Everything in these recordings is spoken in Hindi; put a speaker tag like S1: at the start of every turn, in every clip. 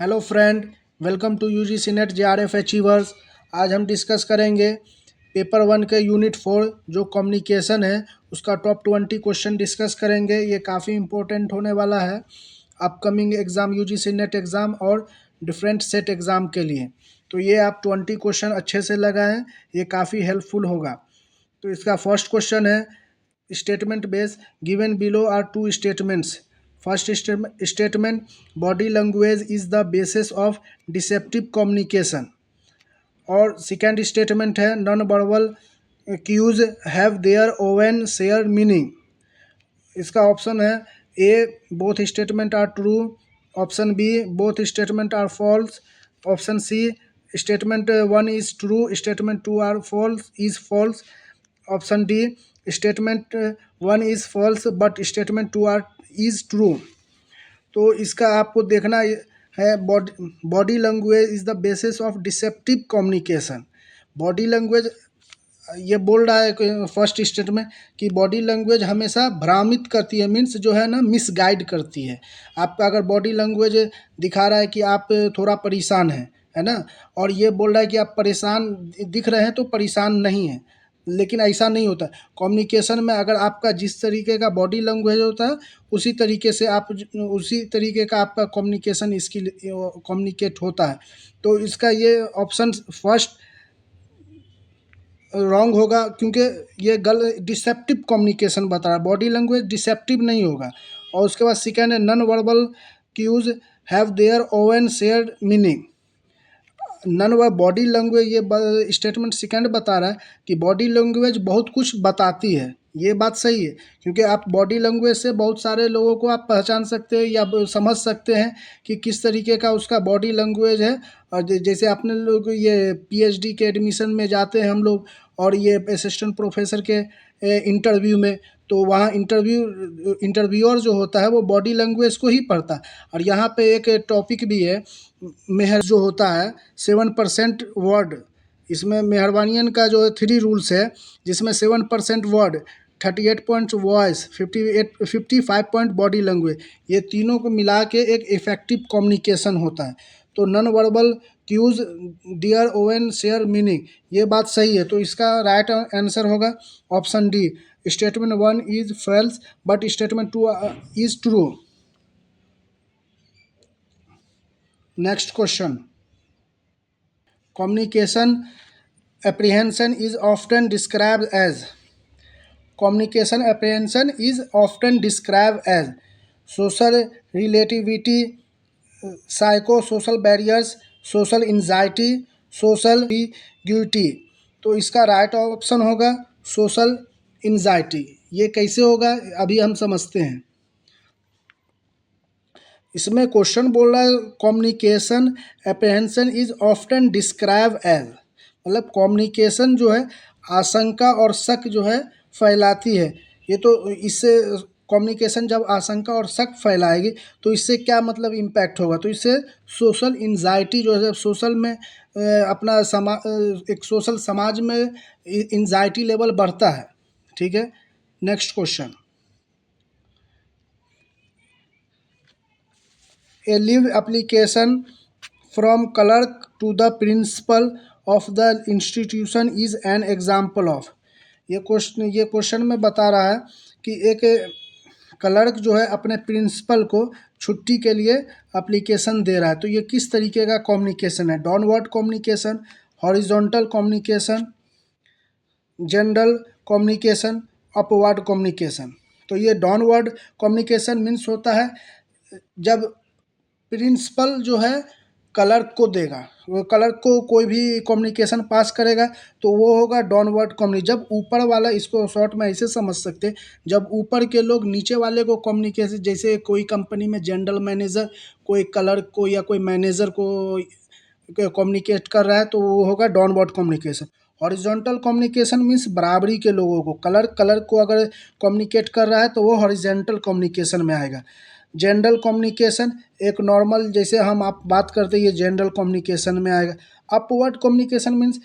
S1: Hello friend, welcome to UGC NET JRF achievers. आज हम डिस्कस करेंगे पेपर 1 के यूनिट 4 जो कम्युनिकेशन है उसका टॉप 20 क्वेश्चन डिस्कस करेंगे। ये काफ़ी इंपॉर्टेंट होने वाला है upcoming exam, UGC net exam और डिफरेंट सेट एग्ज़ाम के लिए। तो ये आप 20 क्वेश्चन अच्छे से लगाएं, ये काफ़ी हेल्पफुल होगा। तो इसका फर्स्ट क्वेश्चन है statement base given below are two statements. First statement, body language is the basis of deceptive communication. और सेकेंड स्टेटमेंट है non verbal cues have their own share meaning. इसका ऑप्शन है A both statement are true, option B both statement are false, option C statement 1 is true statement 2 are false is false, option D statement 1 is false but statement 2 are is true. तो इसका आपको देखना है body language is the basis of deceptive communication. Body language ये बोल रहा है फर्स्ट स्टेटमेंट कि बॉडी लैंग्वेज हमेशा भ्रामित करती है, मीन्स जो है ना मिसगाइड करती है। आपका अगर बॉडी लैंग्वेज दिखा रहा है कि आप थोड़ा परेशान हैं, है ना, और ये बोल रहा है कि आप परेशान दिख रहे हैं तो परेशान नहीं हैं, लेकिन ऐसा नहीं होता। कम्युनिकेशन में अगर आपका जिस तरीके का बॉडी लैंग्वेज होता है उसी तरीके से आप उसी तरीके का आपका कम्युनिकेशन स्किल कम्युनिकेट होता है। तो इसका ये ऑप्शन फर्स्ट रॉन्ग होगा, क्योंकि ये डिसेप्टिव कम्युनिकेशन बता रहा है, बॉडी लैंग्वेज डिसेप्टिव नहीं होगा। और उसके बाद सेकेंड है non verbal cues have their own shared meaning. Non verbal body language ये स्टेटमेंट सेकेंड बता रहा है कि बॉडी लैंग्वेज बहुत कुछ बताती है। ये बात सही है, क्योंकि आप बॉडी लैंग्वेज से बहुत सारे लोगों को आप पहचान सकते हैं या समझ सकते हैं कि किस तरीके का उसका बॉडी लैंग्वेज है। और जैसे अपने लोग ये पीएचडी के एडमिशन में जाते हैं हम लोग, और ये असिस्टेंट प्रोफेसर के इंटरव्यू में, तो वहाँ इंटरव्यूअर जो होता है वो बॉडी लैंग्वेज को ही पढ़ता है। और यहाँ पे एक टॉपिक भी है मेहर जो होता है 7% वर्ड, इसमें मेहरबानियन का जो है 3 रूल्स है, जिसमें 7% word, 38 point voice, 55 point body language, ये तीनों को मिला के एक इफेक्टिव कम्युनिकेशन होता है। तो non verbal cues their own share meaning, ये बात सही है। तो इसका राइट आंसर होगा option D statement 1 is false but statement 2 is true. Next question, communication apprehension is often described as, communication apprehension is often described as social relativity, psychosocial barriers, social anxiety, social ambiguity। तो इसका राइट ऑप्शन होगा सोशल एंजाइटी। ये कैसे होगा अभी हम समझते हैं। इसमें क्वेश्चन बोल रहा है communication apprehension is often describe as, मतलब कम्युनिकेशन जो है आशंका और शक जो है फैलाती है। ये तो इससे कम्युनिकेशन जब आशंका और शक फैलाएगी तो इससे क्या मतलब इम्पैक्ट होगा, तो इससे सोशल एंजाइटी जो है सोशल में अपना एक सोशल समाज में एंजाइटी लेवल बढ़ता है। ठीक है, next question, a leave application from clerk to the principal of the institution is an example of। ये क्वेश्चन में बता रहा है कि एक क्लर्क जो है अपने प्रिंसिपल को छुट्टी के लिए एप्लीकेशन दे रहा है। तो ये किस तरीके का कम्युनिकेशन है, downward communication, horizontal communication, general communication, upward communication. तो ये डाउनवर्ड कम्युनिकेशन मीन्स होता है जब प्रिंसिपल जो है क्लर्क को देगा, वो क्लर्क को कोई भी कम्युनिकेशन पास करेगा तो वो होगा डाउनवर्ड कम्युनिकेशन। जब ऊपर वाला, इसको शॉर्ट में ऐसे समझ सकते हैं, जब ऊपर के लोग नीचे वाले को कम्युनिकेशन, जैसे कोई कंपनी में जनरल मैनेजर कोई क्लर्क को या कोई मैनेजर को कम्युनिकेट कर रहा है तो वो होगा downward communication. Horizontal communication means बराबरी के लोगों को, क्लर्क को अगर कम्युनिकेट कर रहा है तो वो हॉरिजॉन्टल कम्युनिकेशन में आएगा। जनरल कम्युनिकेशन एक नॉर्मल जैसे हम आप बात करते हैं, ये जनरल कम्युनिकेशन में आएगा। अपवर्ड कम्युनिकेशन मीन्स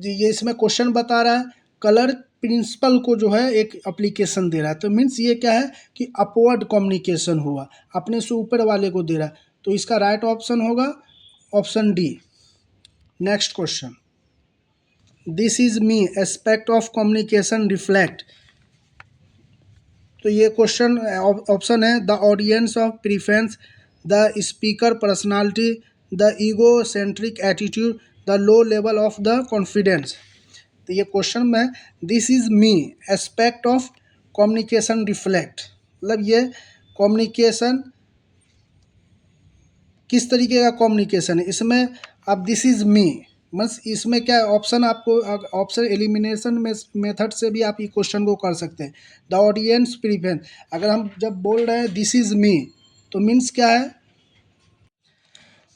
S1: ये इसमें क्वेश्चन बता रहा है क्लर्क प्रिंसिपल को जो है एक एप्लीकेशन दे रहा है, तो मीन्स ये क्या है कि अपवर्ड कम्युनिकेशन हुआ, अपने से ऊपर वाले को दे रहा है। तो इसका राइट ऑप्शन होगा option D. Next question, this is me aspect of communication reflect. तो ये क्वेश्चन ऑप्शन है the audience of preference, the speaker personality, the ego centric attitude, the low level of the confidence. तो ये क्वेश्चन में this is me aspect of communication reflect, मतलब ये कम्युनिकेशन किस तरीके का कम्युनिकेशन है इसमें। अब दिस इज मी बस इसमें क्या ऑप्शन, आपको ऑप्शन एलिमिनेशन में मेथड से भी आप ये क्वेश्चन को कर सकते हैं। द ऑडियंस प्रीफरेंस, अगर हम जब बोल रहे हैं दिस इज मी तो मीन्स क्या है,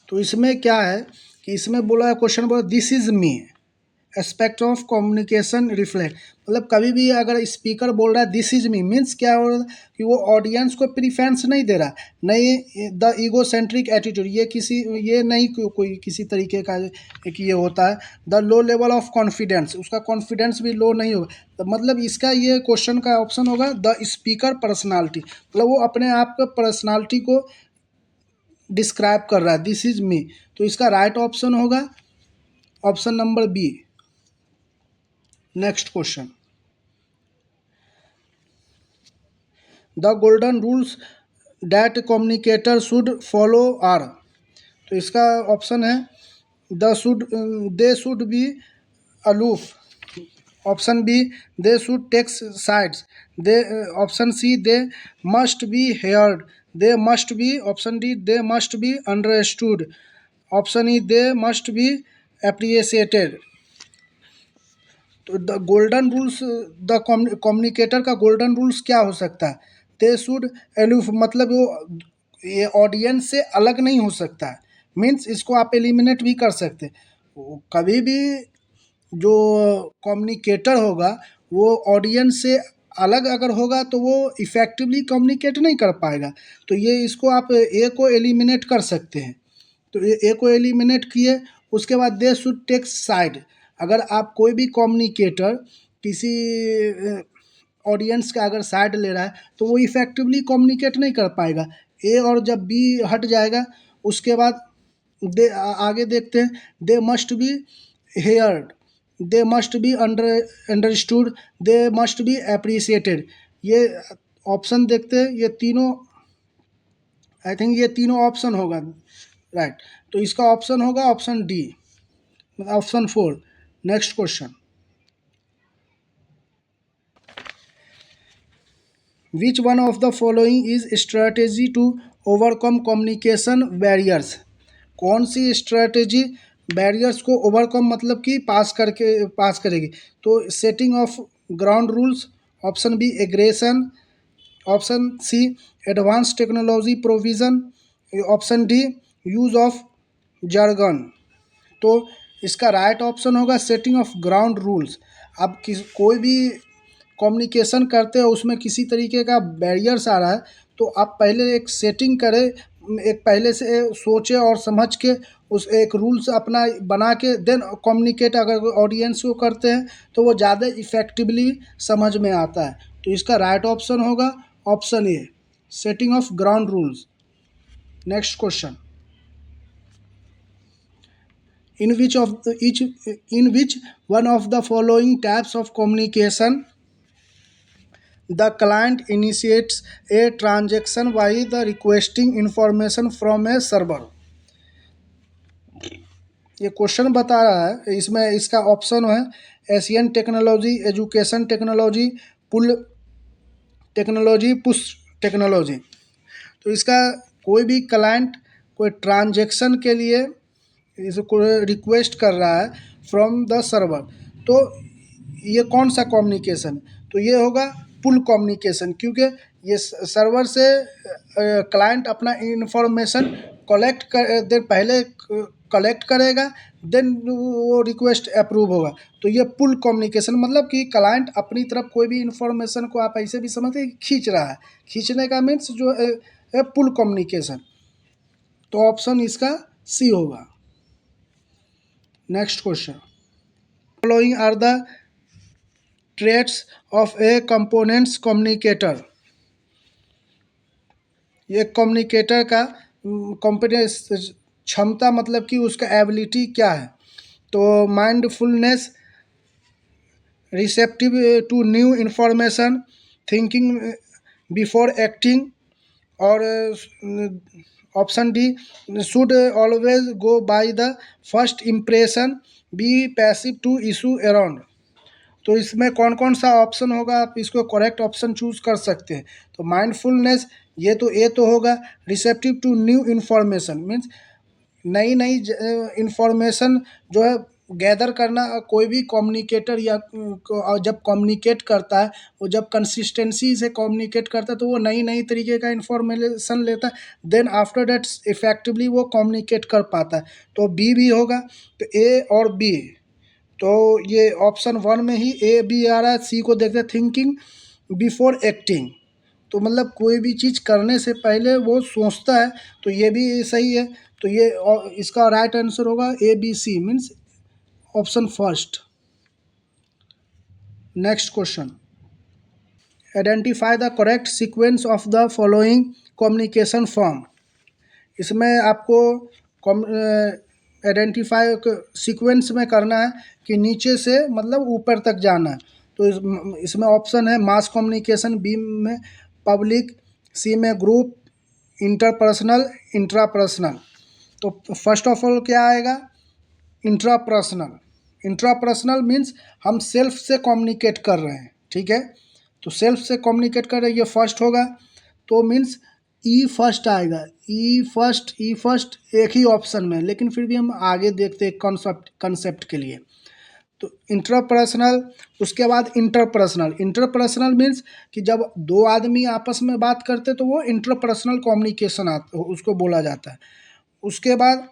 S1: तो इसमें क्या है कि इसमें बोला है, क्वेश्चन बोला this is me aspect of communication reflect, मतलब कभी भी अगर स्पीकर बोल रहा है दिस इज मी मीन्स क्या हो रहा है कि वो ऑडियंस को प्रीफरेंस नहीं दे रहा, नहीं द ईगो सेंट्रिक एटीट्यूड, ये नहीं कोई किसी तरीके का एक ये होता है। The low level of confidence, उसका कॉन्फिडेंस भी लो नहीं होगा, तो मतलब इसका ये क्वेश्चन का ऑप्शन होगा द स्पीकर पर्सनालिटी, मतलब वो अपने आप के पर्सनालिटी को डिस्क्राइब कर रहा है दिस इज मी। तो इसका राइट ऑप्शन होगा option number B. Next question, the golden rules that communicator should follow are. तो इसका ऑप्शन है they should be aloof, option B they should take sides, they option C they must be heard, they must be, option D they must be understood, option E they must be appreciated. तो the golden rules, the communicator का गोल्डन रूल्स क्या हो सकता है, दे शुड एलूफ, मतलब वो ये ऑडियंस से अलग नहीं हो सकता है, मीन्स इसको आप एलिमिनेट भी कर सकते हैं। कभी भी जो कम्युनिकेटर होगा वो ऑडियंस से अलग अगर होगा तो वो इफ़ेक्टिवली कम्युनिकेट नहीं कर पाएगा, तो ये इसको आप ए को एलिमिनेट कर सकते हैं। तो ए को एलिमिनेट किए, उसके बाद दे शुड टेक साइड, अगर आप कोई भी कम्युनिकेटर किसी ऑडियंस का अगर साइड ले रहा है तो वो इफ़ेक्टिवली कम्युनिकेट नहीं कर पाएगा। ए और जब बी हट जाएगा उसके बाद आगे देखते हैं, दे must be heard, they must be understood, they must B appreciated. ये ऑप्शन देखते हैं, ये तीनों आई थिंक ये तीनों ऑप्शन होगा राइट। तो इसका ऑप्शन होगा option D, option 4। Next question, which one of the following is strategy to overcome communication barriers. कौन सी स्ट्रेटेजी बैरियर्स को ओवरकम मतलब कि पास करेगी। तो setting of ground rules, option B aggression, option C advance technology provision, option D use of jargon। तो इसका राइट ऑप्शन होगा सेटिंग ऑफ ग्राउंड रूल्स। अब कोई भी कम्युनिकेशन करते हो उसमें किसी तरीके का बैरियर्स आ रहा है तो आप पहले एक सेटिंग करें, एक पहले से सोचे और समझ के उस एक रूल्स अपना बना के देन कम्युनिकेट अगर ऑडियंस को करते हैं तो वो ज़्यादा इफ़ेक्टिवली समझ में आता है। तो इसका राइट ऑप्शन होगा option A, setting of ground rules. Next question, in which one of the following types of communication the client initiates a transaction by the requesting information from a server। ये क्वेश्चन बता रहा है, इसमें इसका ऑप्शन है एशियन टेक्नोलॉजी, एजुकेशन टेक्नोलॉजी, पुल टेक्नोलॉजी, पुश टेक्नोलॉजी। तो इसका कोई भी क्लाइंट कोई ट्रांजैक्शन के लिए इसको रिक्वेस्ट कर रहा है फ्रॉम द सर्वर, तो ये कौन सा कम्युनिकेशन, तो ये होगा पुल कम्युनिकेशन, क्योंकि ये सर्वर से क्लाइंट अपना इंफॉर्मेशन पहले कलेक्ट करेगा देन वो रिक्वेस्ट अप्रूव होगा। तो ये पुल कम्युनिकेशन मतलब कि क्लाइंट अपनी तरफ कोई भी इंफॉर्मेशन को आप ऐसे भी समझते हैं खींच रहा है, खींचने का मीन्स जो है पुल कम्युनिकेशन। तो ऑप्शन इसका सी होगा। Next question, following are the traits of a components communicator. ये कम्युनिकेटर का कॉम्पिटेंस क्षमता मतलब कि उसका एबिलिटी क्या है। तो mindfulness, receptive to new information, thinking before acting, और option D, should always go by the first impression, be passive to issue around. तो इसमें कौन कौन सा ऑप्शन होगा, आप इसको करेक्ट ऑप्शन चूज कर सकते हैं। तो माइंडफुलनेस, ये तो ए तो होगा। Receptive to new information means नई नई इंफॉर्मेशन जो है गैदर करना। कोई भी कम्युनिकेटर या जब कम्युनिकेट करता है, वो जब कंसिस्टेंसी से कम्युनिकेट करता है तो वो नई नई तरीके का इंफॉर्मेशन लेता है, देन आफ्टर दैट इफेक्टिवली वो कम्युनिकेट कर पाता है। तो बी भी होगा। तो ए और बी, तो ये ऑप्शन वन में ही ए बी आ रहा है। सी को देखते हैं, थिंकिंग बिफोर एक्टिंग, तो मतलब कोई भी चीज़ करने से पहले वो सोचता है, तो ये भी सही है। तो ये इसका राइट आंसर होगा A B C means option first. Next question, identify the correct sequence of the following communication form. इसमें आपको आइडेंटिफाई सीक्वेंस में करना है कि नीचे से मतलब ऊपर तक जाना है। तो इसमें ऑप्शन है मास कम्युनिकेशन, बी में पब्लिक, सी में ग्रुप, इंटरपर्सनल, इंट्रापर्सनल। तो फर्स्ट ऑफ ऑल क्या आएगा, इंट्रापर्सनल। इंट्रापर्सनल मीन्स हम सेल्फ से कम्युनिकेट कर रहे हैं, ठीक है। तो सेल्फ से कम्युनिकेट कर रहे हैं, ये फर्स्ट होगा। तो मीन्स ई फर्स्ट आएगा। ई फर्स्ट एक ही ऑप्शन में, लेकिन फिर भी हम आगे देखते हैं कंसेप्ट के लिए। तो इंटरपर्सनल, उसके बाद इंटरपर्सनल। इंटरपर्सनल मीन्स कि जब दो आदमी आपस में बात करते तो वो इंटरपर्सनल कम्युनिकेशन उसको बोला जाता है। उसके बाद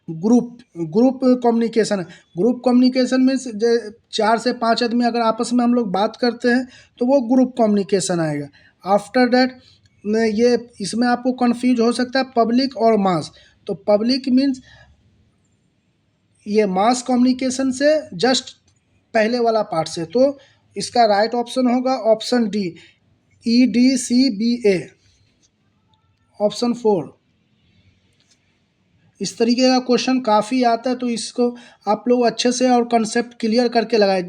S1: group, group communication. Group communication means 4 से 5 आदमी अगर आपस में हम लोग बात करते हैं तो वो ग्रुप कम्युनिकेशन आएगा। आफ्टर दैट ये इसमें आपको कंफ्यूज हो सकता है पब्लिक और मास। तो पब्लिक मीन्स ये मास कम्युनिकेशन से जस्ट पहले वाला पार्ट से। तो इसका राइट ऑप्शन होगा option D, E D C B A, option 4। इस तरीके का क्वेश्चन काफ़ी आता है, तो इसको आप लोग अच्छे से और कंसेप्ट क्लियर करके लगाए,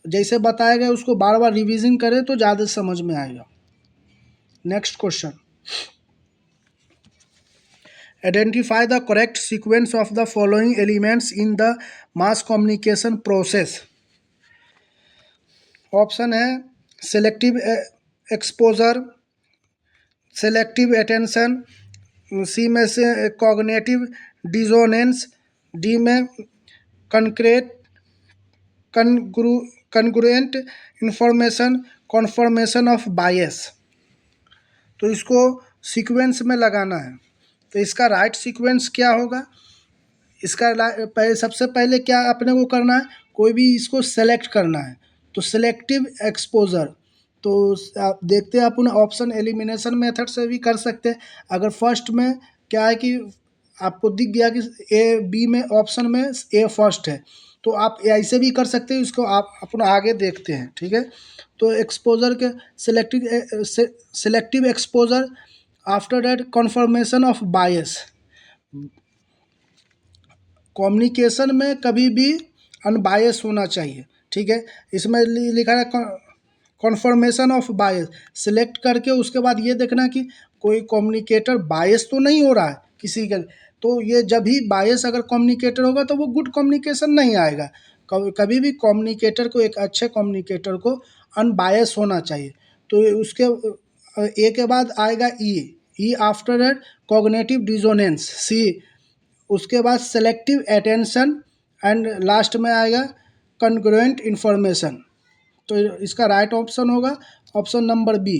S1: जैसे बताया गया उसको बार बार रिवीजन करें तो ज़्यादा समझ में आएगा। Next question, identify the correct sequence of the following elements in the mass communication process. Option है selective exposure, selective attention, C में से कॉग्निटिव डिसोनेंस, डी में concrete congruent information, confirmation of bias. तो इसको सीक्वेंस में लगाना है। तो इसका राइट सीक्वेंस क्या होगा, इसका सबसे पहले क्या अपने को करना है, कोई भी इसको सेलेक्ट करना है। तो सेलेक्टिव एक्सपोजर, तो आप देखते हैं अपन ऑप्शन एलिमिनेशन मेथड से भी कर सकते हैं। अगर फर्स्ट में क्या है कि आपको दिख गया कि ए बी में ऑप्शन में ए फर्स्ट है, तो आप ऐसे भी कर सकते हैं। इसको आप अपना आगे देखते हैं, ठीक है। तो एक्सपोजर के selective exposure, after that confirmation of bias. Communication में कभी भी अनबायस होना चाहिए, ठीक है। इसमें लिखा है कन्फर्मेशन ऑफ बायस, सिलेक्ट करके उसके बाद ये देखना कि कोई कम्युनिकेटर बायस तो नहीं हो रहा है किसी के। तो ये जब ही बायस अगर कम्युनिकेटर होगा तो वो गुड कम्युनिकेशन नहीं आएगा। कभी भी कम्युनिकेटर को, एक अच्छे कम्युनिकेटर को अनबायस होना चाहिए। तो उसके ए के बाद आएगा ई आफ्टर दैट कॉग्निटिव डिसोनेंस, सी, उसके बाद सेलेक्टिव अटेंशन, एंड लास्ट में आएगा कन्ग्रुएंट इंफॉर्मेशन। तो इसका राइट ऑप्शन होगा option number B.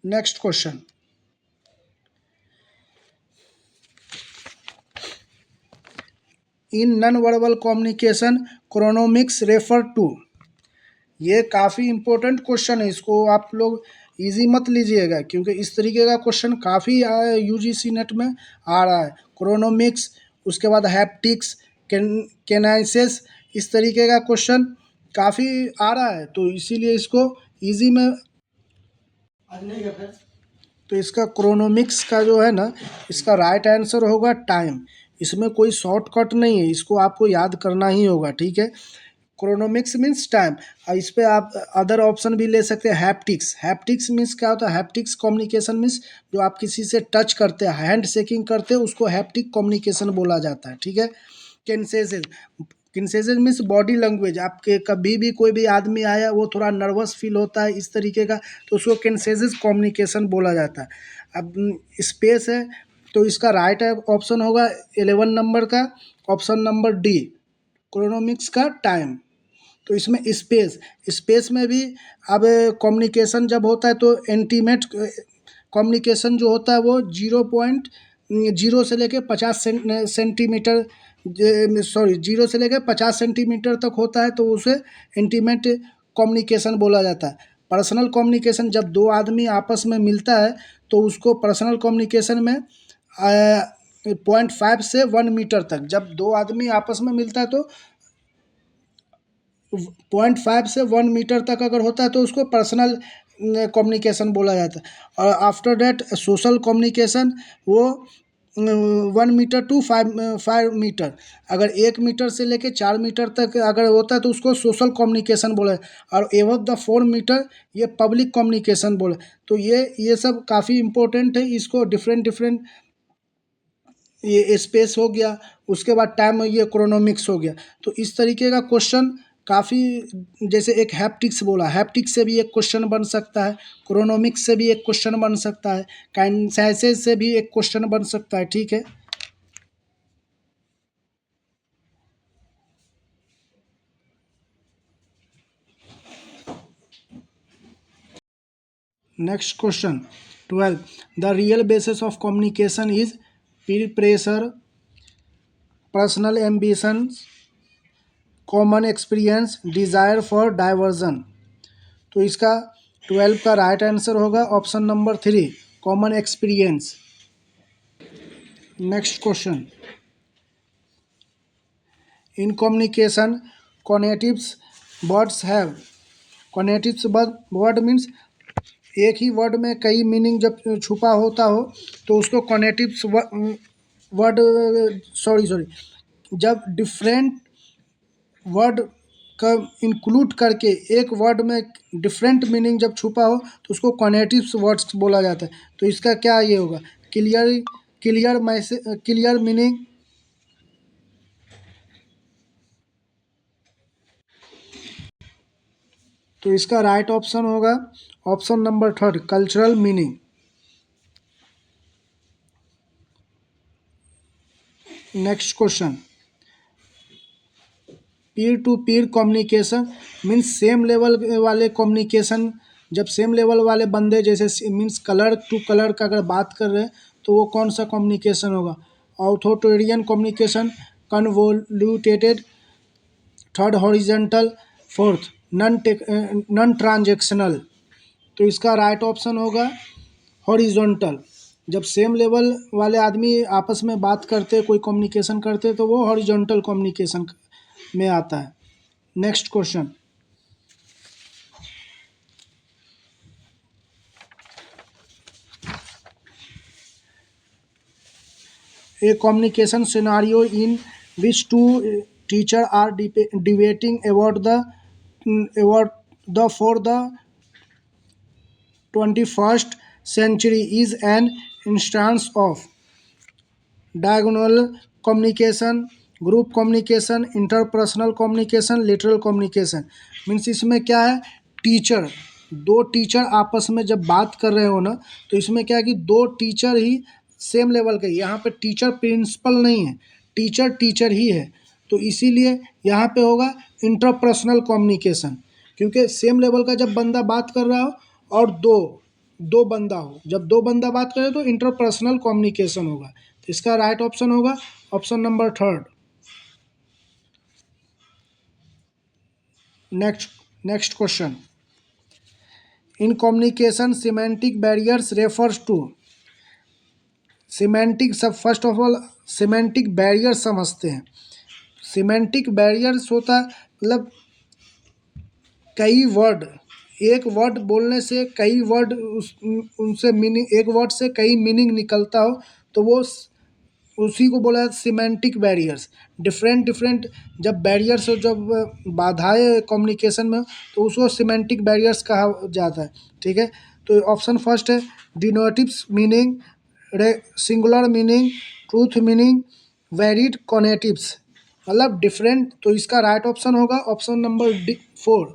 S1: Next question, in non verbal communication chronemics refer to. ये काफ़ी इंपॉर्टेंट क्वेश्चन है, इसको आप लोग इजी मत लीजिएगा, क्योंकि इस तरीके का क्वेश्चन काफ़ी यूजीसी नेट में आ रहा है। क्रोनोमिक्स, उसके बाद हैप्टिक्स, केनाइसिस, इस तरीके का क्वेश्चन काफ़ी आ रहा है, तो इसीलिए इसको इजी में तो इसका क्रोनोमिक्स का जो है ना, इसका राइट आंसर होगा टाइम। इसमें कोई शॉर्टकट नहीं है, इसको आपको याद करना ही होगा, ठीक है। Chronemics means time. और इस पे आप अदर ऑप्शन भी ले सकते हैं। हैप्टिक्स, हैप्टिक्स मीन्स क्या होता है? हैप्टिक्स कम्युनिकेशन मीन्स जो आप किसी से टच करते हैं, हैंड शेकिंग करते हैं, उसको हैप्टिक कम्युनिकेशन बोला जाता है, ठीक है। किनेसिस, किनेसिस मीन्स बॉडी लैंग्वेज। आपके कभी भी कोई भी आदमी आया, वो थोड़ा नर्वस फील होता है इस तरीके का, तो उसको किनेसिस कम्युनिकेशन बोला जाता है। अब स्पेस है, तो इसका राइट ऑप्शन होगा 11 नंबर का, ऑप्शन नंबर डी, क्रोनोमिक्स का टाइम। तो इसमें स्पेस, स्पेस में भी अब कम्युनिकेशन जब होता है तो इंटीमेट कम्युनिकेशन जो होता है वो 0.0 से लेके 50 सेंटीमीटर, सॉरी 0 से लेकर 50 सेंटीमीटर तक होता है, तो उसे इंटीमेट कम्युनिकेशन बोला जाता है। पर्सनल कम्युनिकेशन जब दो आदमी आपस में मिलता है तो उसको पर्सनल कम्युनिकेशन में 0.5 से 1 मीटर तक, जब दो आदमी आपस में मिलता है तो 0.5 से 1 मीटर तक अगर होता है तो उसको पर्सनल कम्युनिकेशन बोला जाता है। और आफ्टर दैट सोशल कम्युनिकेशन, वो 1 मीटर टू 5 मीटर, अगर 1 मीटर से लेके 4 मीटर तक अगर होता है तो उसको सोशल कम्युनिकेशन बोला है। और एबव द 4 मीटर ये पब्लिक कम्युनिकेशन बोले। तो ये सब काफ़ी इम्पोर्टेंट है, इसको डिफरेंट डिफरेंट, ये स्पेस हो गया, उसके बाद टाइम, ये क्रोनोमिक्स हो गया। तो इस तरीके का क्वेश्चन काफ़ी, जैसे एक हैप्टिक्स बोला, हैप्टिक्स से भी एक क्वेश्चन बन सकता है, क्रोनोमिक्स से भी एक क्वेश्चन बन सकता है, काइनेसिस से भी एक क्वेश्चन बन सकता है, ठीक है। Next question 12, the real basis of communication is peer pressure, personal ambitions, common experience, desire for diversion. तो इसका 12 का राइट आंसर होगा option number 3, common experience. Next question, in communication connotatives words have, connotatives word means एक ही वर्ड में कई मीनिंग जब छुपा होता हो तो उसको कॉनेटिव्स वर्ड, सॉरी सॉरी, जब डिफरेंट वर्ड का इंक्लूड करके एक वर्ड में डिफरेंट मीनिंग जब छुपा हो तो उसको कॉनेटिव्स वर्ड्स बोला जाता है। तो इसका क्या ये होगा? Clear, clear message, clear meaning, तो इसका राइट ऑप्शन होगा option number 3, cultural meaning. Next question, Pir to Pir communication means same level वाले कम्युनिकेशन, जब सेम लेवल वाले बंदे, जैसे मीन्स कलर टू कलर का अगर बात कर रहे हैं तो वो कौन सा कम्युनिकेशन होगा? Authoritarian communication, convoluted, third horizontal, fourth non transactional. तो इसका राइट ऑप्शन होगा हॉरिजॉन्टल। जब सेम लेवल वाले आदमी आपस में बात करते, कोई कम्युनिकेशन करते, तो वो हॉरिजॉन्टल कम्युनिकेशन में आता है। Next question, a communication scenario in which two teacher are debating about the for the 21st century is an instance of diagonal communication, group communication, interpersonal communication, literal communication. Means इसमें क्या है, टीचर, दो टीचर आपस में जब बात कर रहे हो ना, तो इसमें क्या है कि दो टीचर ही सेम लेवल के, यहाँ पे टीचर प्रिंसिपल नहीं है, टीचर टीचर ही है, तो इसीलिए यहाँ पे होगा इंटरपर्सनल कम्युनिकेशन। क्योंकि सेम लेवल का जब बंदा बात कर रहा हो और दो दो बंदा हो, जब दो बंदा बात करे तो इंटरपर्सनल कम्युनिकेशन होगा। तो इसका राइट ऑप्शन होगा option number 3। Next question, in communication semantic barriers refers to, semantic, सब first of all semantic barrier समझते हैं। सिमेंटिक बैरियर्स होता है मतलब कई वर्ड एक वर्ड बोलने से कई वर्ड उनसे मीनिंग, एक वर्ड से कई मीनिंग निकलता हो तो वो उसी को बोला है सिमेंटिक बैरियर्स। डिफरेंट डिफरेंट जब बैरियर्स हो, जब बाधाएं कम्युनिकेशन में, तो उसको सिमेंटिक बैरियर्स कहा जाता है। ठीक है, तो ऑप्शन फर्स्ट है denotatives meaning, singular meaning, truth meaning, varied connotatives, मतलब डिफरेंट। तो इसका राइट ऑप्शन होगा option number D 4,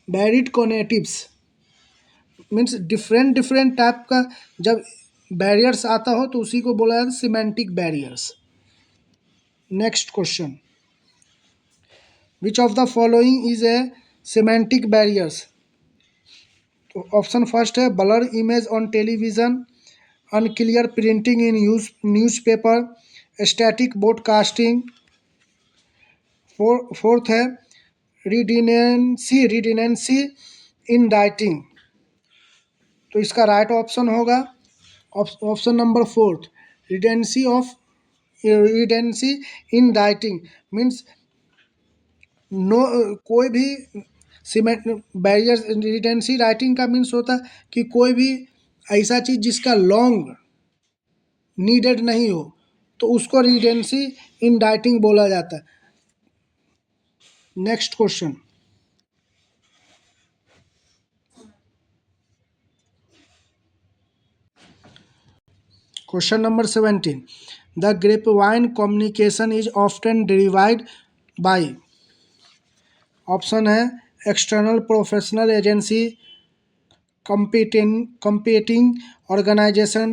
S1: varied connotatives. Means different different type का जब बैरियर्स आता हो तो उसी को बोला जाता है semantic barriers. Next question, which of the following is a semantic barriers. तो ऑप्शन फर्स्ट है blur image on television, unclear printing in newspaper, static broadcasting. Fourth है रिडिनेंसी इन राइटिंग। तो इसका राइट ऑप्शन होगा option number fourth, redundancy in writing. Means no, कोई भी सीमेंट बैरियर, रिडेंसी राइटिंग का मीन्स होता है कि कोई भी ऐसा चीज़ जिसका लॉन्ग नीडेड नहीं हो तो उसको रिडेंसी इन राइटिंग बोला जाता है। Next question, question number 17, the grapevine communication is often derived by. Option है external professional agency, competing organization,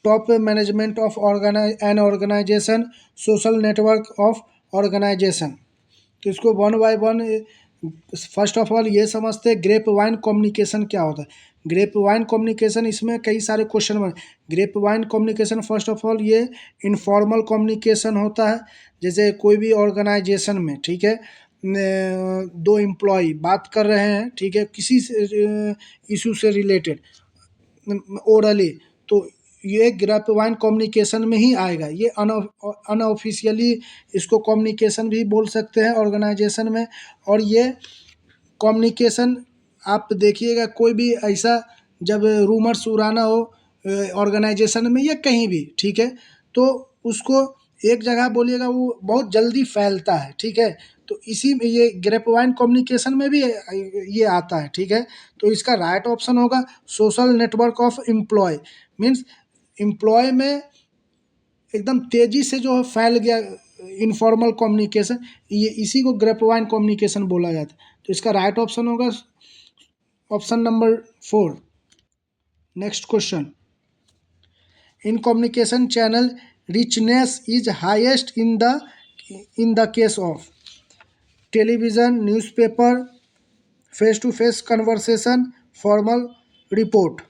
S1: top management of an organization, social network of organization। तो इसको one by one, first of all ये समझते हैं ग्रेप वाइन कम्युनिकेशन क्या होता है। ग्रेप वाइन कम्युनिकेशन, इसमें कई सारे क्वेश्चन बने। Grape vine communication first of all ये इनफॉर्मल कम्युनिकेशन होता है। जैसे कोई भी ऑर्गेनाइजेशन में, ठीक है, दो एम्प्लॉय बात कर रहे हैं, ठीक है, किसी इशू से रिलेटेड ओरली, तो ये ग्रेपवाइन कम्युनिकेशन में ही आएगा। ये अनऑफिशियली इसको कम्युनिकेशन भी बोल सकते हैं ऑर्गेनाइजेशन में। और ये कम्युनिकेशन आप देखिएगा, कोई भी ऐसा जब रूमर्स उड़ाना हो ऑर्गेनाइजेशन में या कहीं भी, ठीक है, तो उसको एक जगह बोलिएगा वो बहुत जल्दी फैलता है। ठीक है, तो इसी में ये ग्रेपवाइन कम्युनिकेशन में भी ये आता है। ठीक है, तो इसका राइट ऑप्शन होगा social network of employ. Means employ में एकदम तेज़ी से जो है फैल गया इनफॉर्मल कम्युनिकेशन, ये इसी को ग्रेपवाइन कम्युनिकेशन बोला जाता है। तो इसका राइट ऑप्शन होगा option number 4। Next question, in communication channel richness is highest in the case of television, newspaper, face to face conversation, formal report.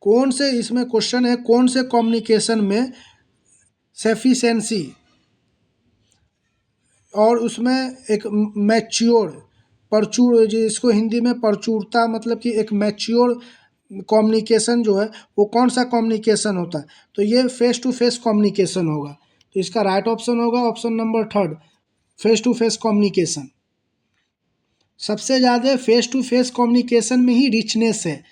S1: कौन से, इसमें क्वेश्चन है कौन से कम्युनिकेशन में सफिशेंसी और उसमें एक मैच्योर, प्रचुर, जिसको हिंदी में प्रचुरता, मतलब कि एक मैच्योर कम्युनिकेशन जो है वो कौन सा कम्युनिकेशन होता है। तो ये फेस टू फेस कम्युनिकेशन होगा। तो इसका राइट ऑप्शन होगा option number 3, face to face communication. सबसे ज़्यादा फेस टू फेस कम्युनिकेशन में ही रिचनेस है।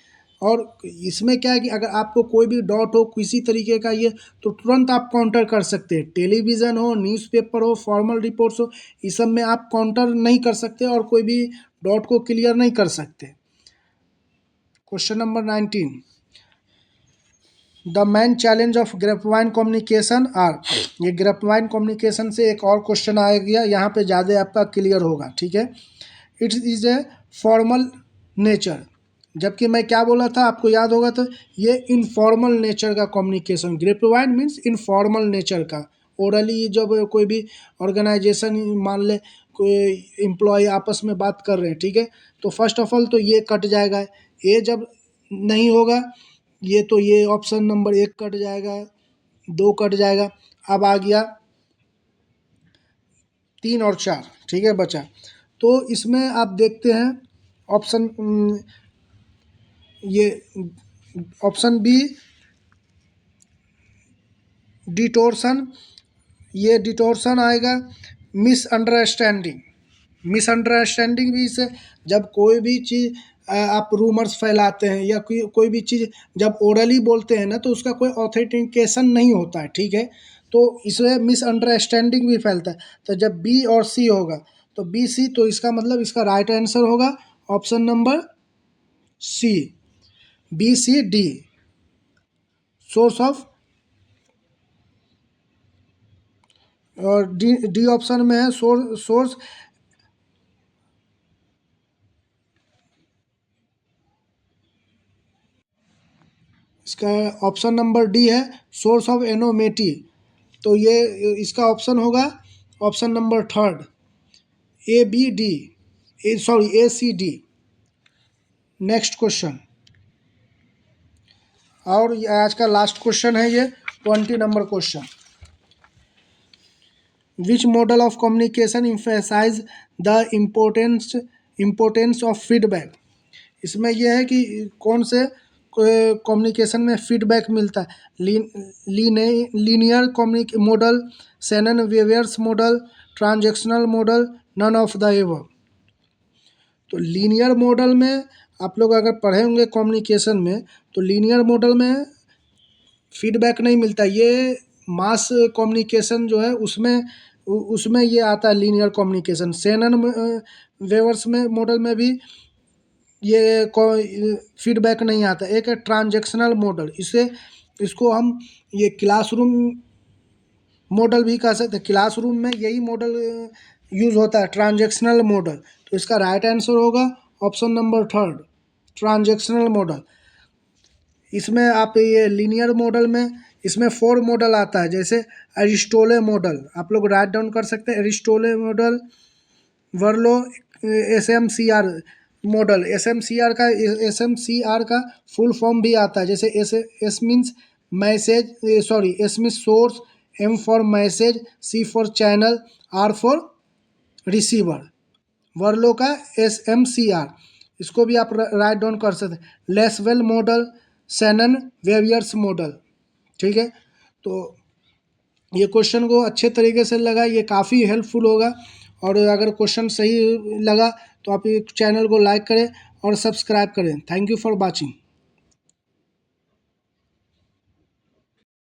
S1: और इसमें क्या है कि अगर आपको कोई भी डाउट हो किसी तरीके का, ये तो तुरंत आप काउंटर कर सकते हैं। टेलीविज़न हो, न्यूज़पेपर हो, फॉर्मल रिपोर्ट्स हो, इस सब में आप काउंटर नहीं कर सकते और कोई भी डाउट को क्लियर नहीं कर सकते। Question number 19, the main challenge of grapevine communication are. ये ग्रेपवाइन कम्युनिकेशन से एक और क्वेश्चन आ गया, यहाँ पे ज़्यादा आपका क्लियर होगा। ठीक है, it is a formal nature, जबकि मैं क्या बोला था आपको याद होगा, तो ये इनफॉर्मल नेचर का communication, grapevine means informal nature का। ओरली जब कोई भी ऑर्गेनाइजेशन, मान ले कोई एम्प्लॉय आपस में बात कर रहे हैं, ठीक है, तो फर्स्ट ऑफ ऑल तो ये कट जाएगा, ये जब नहीं होगा ये, तो ये ऑप्शन नंबर 1 कट जाएगा, 2 कट जाएगा। अब आ गया 3 और 4, ठीक है बचा। तो इसमें आप देखते हैं ऑप्शन, ये ऑप्शन बी डिटोर्सन, ये डिटोर्सन आएगा मिसअंडरस्टैंडिंग। मिसअंडरस्टैंडिंग भी इससे, जब कोई भी चीज़ आप रूमर्स फैलाते हैं या कोई भी चीज़ जब ओरली बोलते हैं ना, तो उसका कोई ऑथेंटिकेशन नहीं होता है, ठीक है। तो इसमें मिसअंडरस्टैंडिंग भी फैलता है। तो जब बी और सी होगा, तो बी सी, तो इसका मतलब इसका राइट आंसर होगा option number C, B C D, source of. और डी डी ऑप्शन में है सोर्स। इसका ऑप्शन नंबर डी है, सोर्स ऑफ एनोमेटी। तो ये इसका ऑप्शन होगा option number third, A B D, sorry A C D. Next question, और ये आज का लास्ट क्वेश्चन है, ये 20 नंबर क्वेश्चन। Which model of communication emphasize the importance of feedback. इसमें यह है कि कौन से कम्युनिकेशन में फीडबैक मिलता है। Linear communication model, Shannon Weaver's model, transactional model, none of the above. तो लीनियर मॉडल में आप लोग अगर पढ़े होंगे कम्युनिकेशन में, तो लीनियर मॉडल में फीडबैक नहीं मिलता। ये मास कम्युनिकेशन जो है उसमें ये आता है लीनियर कम्युनिकेशन। शैनन वेयर्स में मॉडल में भी ये फीडबैक नहीं आता। एक है ट्रांजैक्शनल मॉडल, इसको हम ये क्लासरूम मॉडल भी कह सकते हैं। क्लासरूम में यही मॉडल यूज़ होता है, ट्रांजैक्शनल मॉडल। तो इसका राइट आंसर होगा option number third, transactional model. इसमें आप ये लीनियर मॉडल में इसमें 4 मॉडल आता है, जैसे एरिस्टोले मॉडल, आप लोग राइट डाउन कर सकते हैं। Aristotle model, Berlo, SMCR model. SMCR का फुल फॉर्म भी आता है, जैसे S means message, sorry S means source, M for message, C for channel, R for receiver. Berlo का SMCR, इसको भी आप राइट डाउन कर सकते हैं। लेसवेल मॉडल, शैनन वेयर्स मॉडल, ठीक है। तो ये क्वेश्चन को अच्छे तरीके से लगा, ये काफ़ी हेल्पफुल होगा। और अगर क्वेश्चन सही लगा तो आप चैनल को लाइक करें और सब्सक्राइब करें। Thank you for watching.